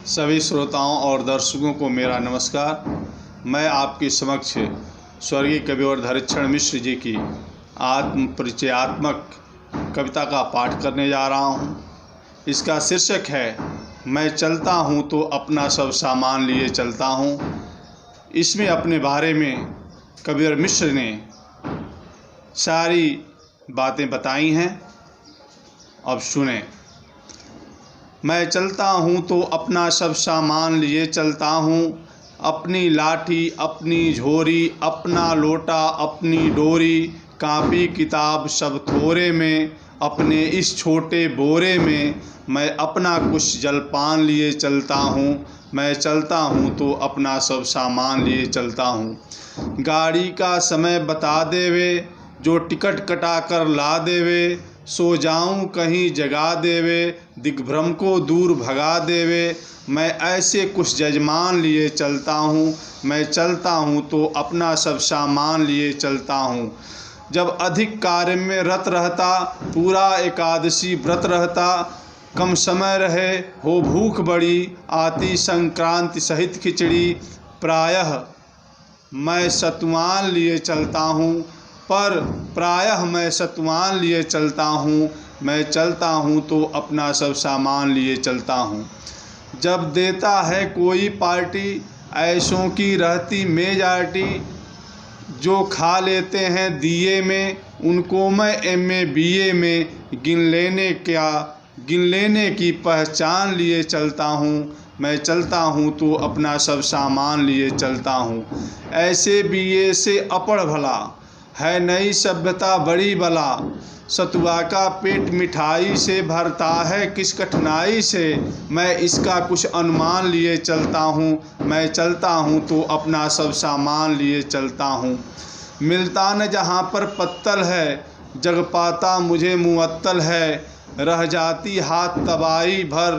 सभी श्रोताओं और दर्शकों को मेरा नमस्कार। मैं आपके समक्ष स्वर्गीय कविवर धैर्यक्षण मिश्र जी की आत्म परिचयात्मक कविता का पाठ करने जा रहा हूँ। इसका शीर्षक है मैं चलता हूँ तो अपना सब सामान लिए चलता हूँ। इसमें अपने बारे में कविवर मिश्र ने सारी बातें बताई हैं। अब सुने। मैं चलता हूँ तो अपना सब सामान लिए चलता हूँ, अपनी लाठी, अपनी झोरी, अपना लोटा, अपनी डोरी, कापी किताब सब थोरे में, अपने इस छोटे बोरे में मैं अपना कुछ जलपान लिए चलता हूँ। मैं चलता हूँ तो अपना सब सामान लिए चलता हूँ। गाड़ी का समय बता देवे, जो टिकट कटा कर ला देवे, सो जाऊं कहीं जगा देवे, दिग्भ्रम को दूर भगा देवे, मैं ऐसे कुछ जजमान लिए चलता हूँ। मैं चलता हूँ तो अपना सब सामान लिए चलता हूँ। जब अधिक कार्य में रत रहता, पूरा एकादशी व्रत रहता, कम समय रहे हो भूख बड़ी, आती संक्रांति सहित खिचड़ी, प्रायः मैं सतुआन लिए चलता हूँ, पर प्रायः मैं सतुआन लिए चलता हूँ। मैं चलता हूँ तो अपना सब सामान लिए चलता हूँ। जब देता है कोई पार्टी, ऐसों की रहती मेजॉरिटी, जो खा लेते हैं दिए में, उनको मैं MA BA में गिन लेने की पहचान लिए चलता हूँ। मैं चलता हूँ तो अपना सब सामान लिए चलता हूँ। ऐसे BA से अपढ़ भला, है नई सभ्यता बड़ी बला, सतुआ का पेट मिठाई से भरता है किस कठिनाई से, मैं इसका कुछ अनुमान लिए चलता हूँ। मैं चलता हूँ तो अपना सब सामान लिए चलता हूँ। मिलता न जहाँ पर पत्तल है, जग पाता मुझे मुअत्तल है, रह जाती हाथ तबाही भर,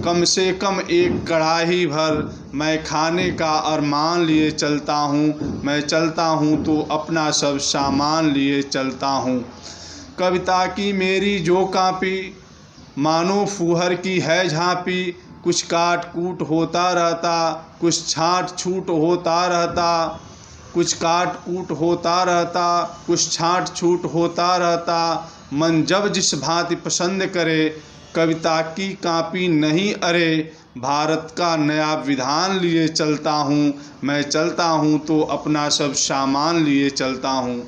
कम से कम एक कड़ाही भर, मैं खाने का अरमान लिए चलता हूँ। मैं चलता हूँ तो अपना सब सामान लिए चलता हूँ। कविता की मेरी जो कापी, मानो फूहर की है झांपी, कुछ काट कूट होता रहता, कुछ छाँट छूट होता रहता, कुछ काट कूट होता रहता, कुछ छाँट छूट होता रहता, मन जब जिस भांति पसंद करे, कविता की कापी नहीं अरे, भारत का नया विधान लिए चलता हूँ। मैं चलता हूँ तो अपना सब सामान लिए चलता हूँ।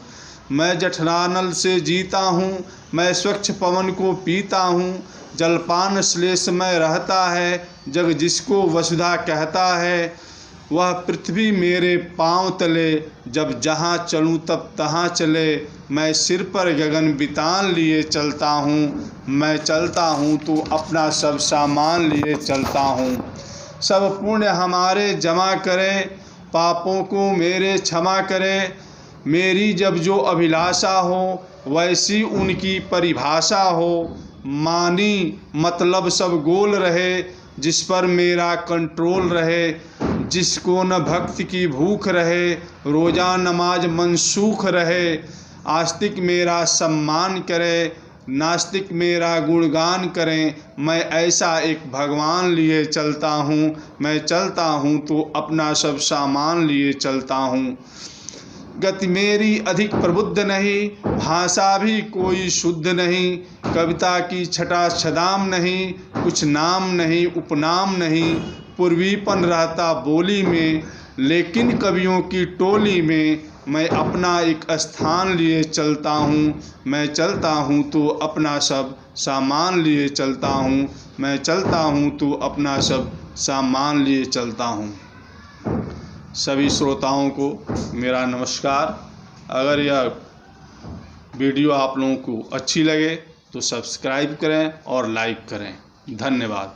मैं जठरानल से जीता हूँ, मैं स्वच्छ पवन को पीता हूँ, जलपान श्लेष में रहता है, जग जिसको वसुधा कहता है, वह पृथ्वी मेरे पाँव तले, जब जहाँ चलूँ तब तहाँ चले, मैं सिर पर गगन बितान लिए चलता हूँ। मैं चलता हूँ तो अपना सब सामान लिए चलता हूँ। सब पुण्य हमारे जमा करे, पापों को मेरे क्षमा करे, मेरी जब जो अभिलाषा हो, वैसी उनकी परिभाषा हो, मानी मतलब सब गोल रहे, जिस पर मेरा कंट्रोल रहे, जिसको न भक्ति की भूख रहे, रोज़ा नमाज मनसूख रहे, आस्तिक मेरा सम्मान करे, नास्तिक मेरा गुणगान करें, मैं ऐसा एक भगवान लिए चलता हूँ। मैं चलता हूँ तो अपना सब सामान लिए चलता हूँ। गति मेरी अधिक प्रबुद्ध नहीं, भाषा भी कोई शुद्ध नहीं, कविता की छटा छदाम नहीं, कुछ नाम नहीं उपनाम नहीं, पूर्वीपन रहता बोली में, लेकिन कवियों की टोली में मैं अपना एक स्थान लिए चलता हूँ। मैं चलता हूँ तो अपना सब सामान लिए चलता हूँ। मैं चलता हूँ तो अपना सब सामान लिए चलता हूँ। सभी श्रोताओं को मेरा नमस्कार। अगर यह वीडियो आप लोगों को अच्छी लगे तो सब्सक्राइब करें और लाइक करें। धन्यवाद।